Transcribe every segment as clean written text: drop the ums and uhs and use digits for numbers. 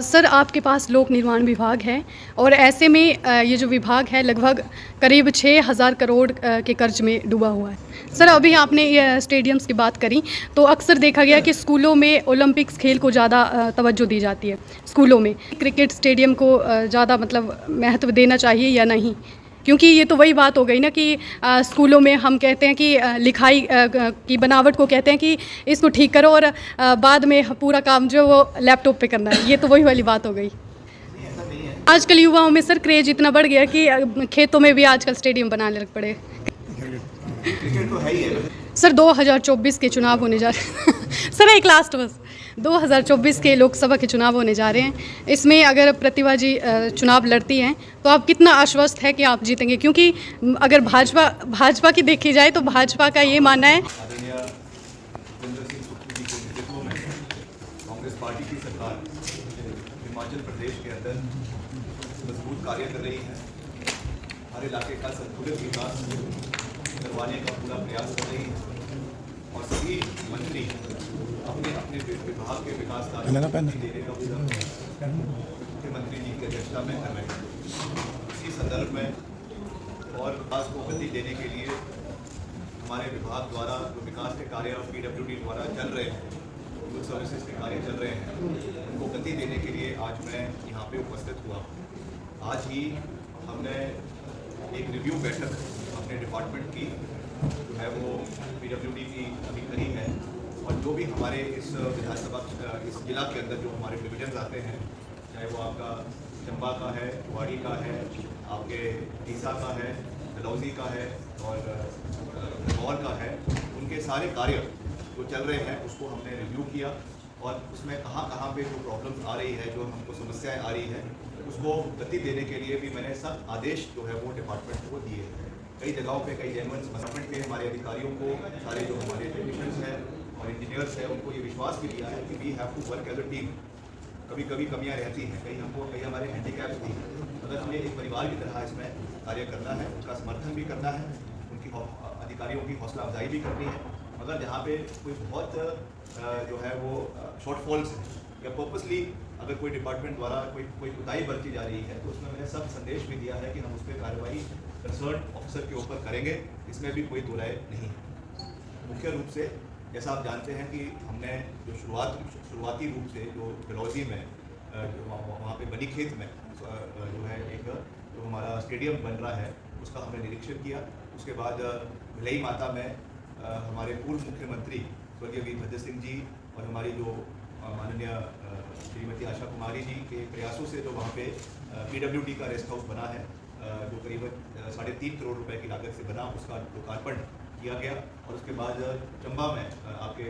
Sir, आपके पास लोक निर्माण विभाग है और ऐसे में ये जो विभाग है लगभग करीब 6,000 करोड़ के कर्ज में डूबा हुआ है। सर, अभी आपने ये स्टेडियम्स की बात करी, तो अक्सर देखा गया कि स्कूलों में ओलंपिक्स खेल को ज़्यादा तवज्जो दी जाती है स्कूलों में। क्रिकेट स्टेडियम को ज़्यादा मतलब महत्व देना चाहिए या नहीं? क्योंकि ये तो वही बात हो गई ना कि स्कूलों में हम कहते हैं कि लिखाई की बनावट को कहते हैं कि इसको ठीक करो और बाद में पूरा काम जो वो लैपटॉप पे करना है। ये तो वही वाली बात हो गई। आजकल युवाओं में सर क्रेज इतना बढ़ गया कि खेतों में भी आजकल स्टेडियम बनाने लग पड़े। क्रिकेट तो है ही है। सर 2024 के चुनाव होने जा रहे हैं सर एक लास्ट बस 2024 के लोकसभा के चुनाव होने जा रहे हैं। इसमें अगर प्रतिभा जी चुनाव लड़ती हैं तो आप कितना आश्वस्त है कि आप जीतेंगे? क्योंकि अगर भाजपा की देखी जाए तो भाजपा का ये मानना है आदरणीय भूपेंद्र सिंह सुक्खू जी के नेतृत्व में कांग्रेस पार्टी की सरकार हिमाचल प्रदेश के अंदर मजबूत कार्य कर रही है। हमारे इलाके का संतुलित विकास करवाने का पूरा प्रयास कर रही है और सभी मंत्री अपने अपने विभाग के विकास कार्य देने का पूरा मुख्यमंत्री जी की अध्यक्षता में कर रहे हैं। इसी संदर्भ में और विकास को गति देने के लिए हमारे विभाग द्वारा जो विकास के कार्य और PWD द्वारा चल रहे हैं, यूथ सर्विसेज के कार्य चल रहे हैं, उनको गति देने के लिए आज मैं यहाँ पे उपस्थित हुआ। आज ही हमने एक रिव्यू बैठक अपने डिपार्टमेंट की जो है वो PWD की अभी करी है और जो भी हमारे इस विधानसभा इस जिला के अंदर जो हमारे डिविजन आते हैं, चाहे वो आपका चंबा का है, वाड़ी का है, आपके टीसा का है, डलहौजी का है और भरमौर का है, उनके सारे कार्य जो चल रहे हैं उसको हमने रिव्यू किया और उसमें कहाँ कहाँ पे जो प्रॉब्लम्स आ रही है, जो हमको समस्याएं आ रही है, उसको गति देने के लिए भी मैंने सब आदेश जो है वो डिपार्टमेंट को दिए हैं। कई जगहों पे कई जेनवन डिपार्टमेंट के हमारे अधिकारियों को, सारे जो हमारे टेक्नीशियंस हैं और इंजीनियर्स हैं, उनको ये विश्वास भी दिया है कि we have to work as a team. कभी कभी कमियां रहती हैं, कहीं हमारे हैंडीकैप्स भी हैं, अगर हमें एक परिवार की तरह इसमें कार्य करना है, उनका समर्थन भी करना है, उनकी अधिकारियों की हौसला अफजाई भी करनी है। मगर जहाँ पे कोई बहुत जो है वो शॉर्टफॉल्स है या पर्पसली अगर कोई डिपार्टमेंट द्वारा कोई कोताही बरती जा रही है, तो उसमें मैंने सब संदेश भी दिया है कि हम उस पर कार्रवाई कंसर्न ऑफिसर के ऊपर करेंगे। इसमें भी कोई दो राय नहीं है। मुख्य रूप से जैसा आप जानते हैं कि हमने जो शुरुआती रूप से जो डलहौजी में जो वहाँ पे बनी खेत में जो है एक जो हमारा स्टेडियम बन रहा है, उसका हमने निरीक्षण किया। उसके बाद भिलई माता में हमारे पूर्व मुख्यमंत्री स्वर्गीय वीरभद्र सिंह जी और हमारी जो माननीय श्रीमती आशा कुमारी जी के प्रयासों से जो वहाँ पे PWD का रेस्ट हाउस बना है, जो करीबन 3.5 करोड़ रुपए की लागत से बना, उसका लोकार्पण किया गया। और उसके बाद चंबा में आपके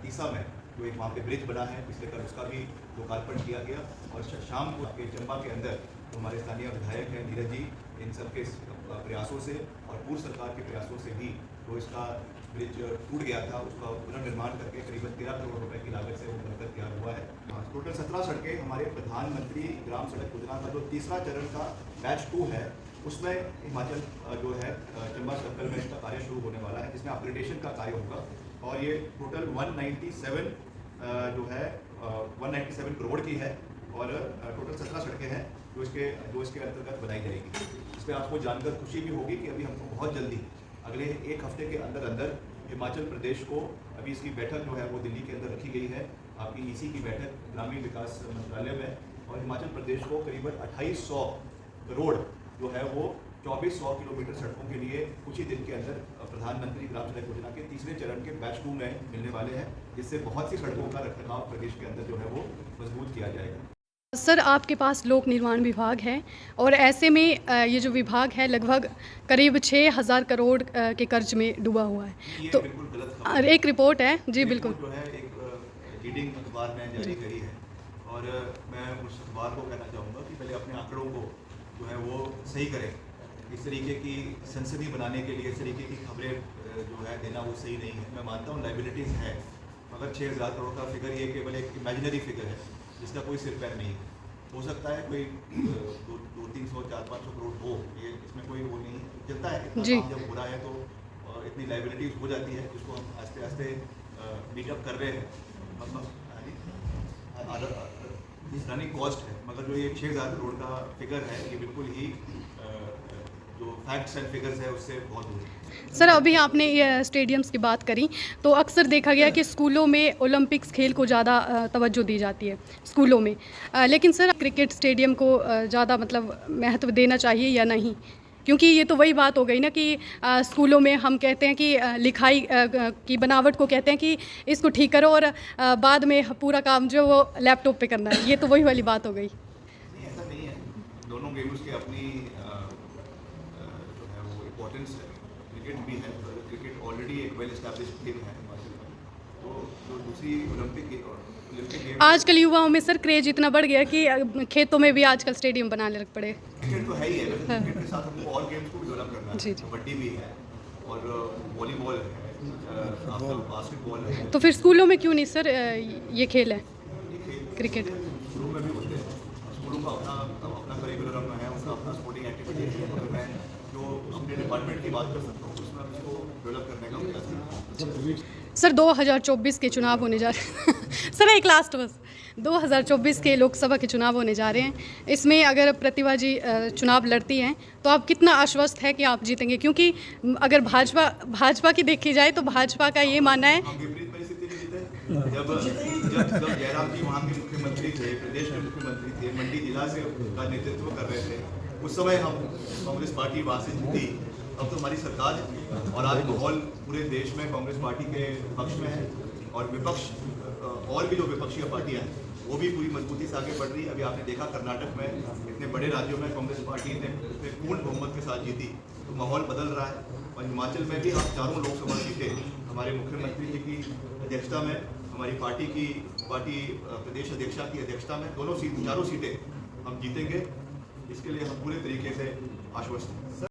तीसा में जो एक वहाँ पे ब्रिज बना है पिछले कल, उसका भी लोकार्पण किया गया। और शाम को आपके चंबा के अंदर जो हमारे स्थानीय विधायक हैं नीरज जी, इन सब के प्रयासों से और पूर्व सरकार के प्रयासों से भी जो इसका ब्रिज टूट गया था, उसका पुनर्निर्माण करके करीबन 13 करोड़ रुपए की लागत से वो बनकर तैयार हुआ है। टोटल 17 सड़कें हमारे प्रधानमंत्री ग्राम सड़क योजना का जो तीसरा चरण का बैच 2 है, उसमें हिमाचल जो है चंबा सर्कल में इसका कार्य शुरू होने वाला है, जिसमें अपग्रेडेशन का कार्य होगा। और ये टोटल 197 जो है 197 करोड़ की है और टोटल 17 सड़कें हैं जो इसके अंतर्गत बनाई जाएगी। इसमें आपको जानकर खुशी भी होगी कि अभी हमको बहुत जल्दी अगले एक हफ्ते के अंदर अंदर हिमाचल प्रदेश को, अभी इसकी बैठक जो है वो दिल्ली के अंदर रखी गई है, आपकी EC की बैठक ग्रामीण विकास मंत्रालय में, और हिमाचल प्रदेश को करीबन 2800 करोड़ जो है वो 2400 किलोमीटर सड़कों के लिए कुछ ही दिन के अंदर प्रधानमंत्री ग्राम सड़क योजना के तीसरे चरण के बैच 2 में मिलने वाले हैं, जिससे बहुत सी सड़कों का रखरखाव प्रदेश के अंदर जो है वो मजबूत किया जाएगा। सर, आपके पास लोक निर्माण विभाग है और ऐसे में ये जो विभाग है लगभग करीब 6,000 करोड़ के कर्ज में डूबा हुआ है। ये तो बिल्कुल गलत खबर है। एक रिपोर्ट है जी, बिल्कुल। जो है एक लीडिंग अखबार में जारी करी है और मैं उस अखबार को कहना चाहूँगा कि पहले अपने आंकड़ों को जो है वो सही करें। इस तरीके की सनसनी बनाने के लिए इस तरीके की खबरें जो है देना वो सही नहीं है। मैं मानता हूँ लाइबिलिटीज़ है, मगर 6,000 करोड़ का फिगर ये केवल एक इमेजिनरी फिगर है जिसका कोई सिर पैर नहीं है। हो सकता है कोई 200-300 400-500 करोड़ हो, ये इसमें कोई वो नहीं चलता है। इतना काम जब हो रहा है तो इतनी लाइबिलिटीज हो जाती है, जिसको हम आस्ते आस्ते मीटअप कर रहे हैं। रनिंग कॉस्ट है, मगर जो ये 6,000 करोड़ का फिगर है ये बिल्कुल ही जो फैक्ट्स एंड फिगर्स है उससे बहुत दूर है। सर अभी आपने ये स्टेडियम्स की बात करी, तो अक्सर देखा गया कि स्कूलों में ओलंपिक्स खेल को ज़्यादा तवज्जो दी जाती है स्कूलों में, लेकिन सर क्रिकेट स्टेडियम को ज़्यादा मतलब महत्व देना चाहिए या नहीं? क्योंकि ये तो वही बात हो गई ना कि स्कूलों में हम कहते हैं कि लिखाई की बनावट को कहते हैं कि इसको ठीक करो और बाद में पूरा काम जो वो लैपटॉप पे करना है, ये तो वही वाली बात हो गई। नहीं, ऐसा नहीं है। दोनों गेम्स की अपनी जो है वो इम्पोर्टेंस है। क्रिकेट भी है, क्रिकेट ऑलरेडी एक वेल एस्टैब्लिश्ड गेम है हिमाचल में, तो जो दूसरी ओलंपिक गेम आजकल युवाओं में सर क्रेज इतना बढ़ गया कि खेतों में भी आजकल स्टेडियम बनाने लग पड़े। क्रिकेट तो है ही है, लेकिन क्रिकेट के साथ हमको और गेम्स को भी डेवलप करना है। जी, जी। कबड्डी भी है और वॉलीबॉल है, आपका बास्केटबॉल है। तो फिर स्कूलों में क्यों नहीं सर ये खेल है ये खेल क्रिकेट? स्कूलों में भी होते हैं, स्कूलों का अपना करिकुलम है, उनका अपना स्पोर्टिंग एक्टिविटी है, मगर मैं जो अपने डिपार्टमेंट की बात कर सकता हूँ उसमें हम इसको डेवलप करने का प्रयास करते हैं। सर 2024 के चुनाव होने जा रहे हैं सर एक लास्ट बस 2024 के लोकसभा के चुनाव होने जा रहे हैं, इसमें अगर प्रतिभागी चुनाव लड़ती हैं तो आप कितना आश्वस्त है कि आप जीतेंगे? क्योंकि अगर भाजपा की देखी जाए तो भाजपा का ये मानना है। हम विपरीत परिस्थिति में जीते जब जयराम जी वहाँ के मुख्यमंत्री थे, प्रदेश के मुख्यमंत्री थे, मंडी जिला से का नेतृत्व कर रहे थे, उस समय हम कांग्रेस पार्टी वहाँ से जीती। अब तो हमारी सरकार है और आज माहौल पूरे देश में कांग्रेस पार्टी के पक्ष में है और विपक्ष और भी जो विपक्षी पार्टियां हैं वो भी पूरी मजबूती से आगे बढ़ रही है। अभी आपने देखा कर्नाटक में इतने बड़े राज्यों में कांग्रेस पार्टी ने पूर्ण बहुमत के साथ जीती, तो माहौल बदल रहा है। और हिमाचल में भी हम चारों लोकसभा सीटें हमारे मुख्यमंत्री जी की अध्यक्षता में, हमारी पार्टी प्रदेश अध्यक्षा की अध्यक्षता में चारों सीटें हम जीतेंगे। इसके लिए हम पूरे तरीके से आश्वस्त हैं।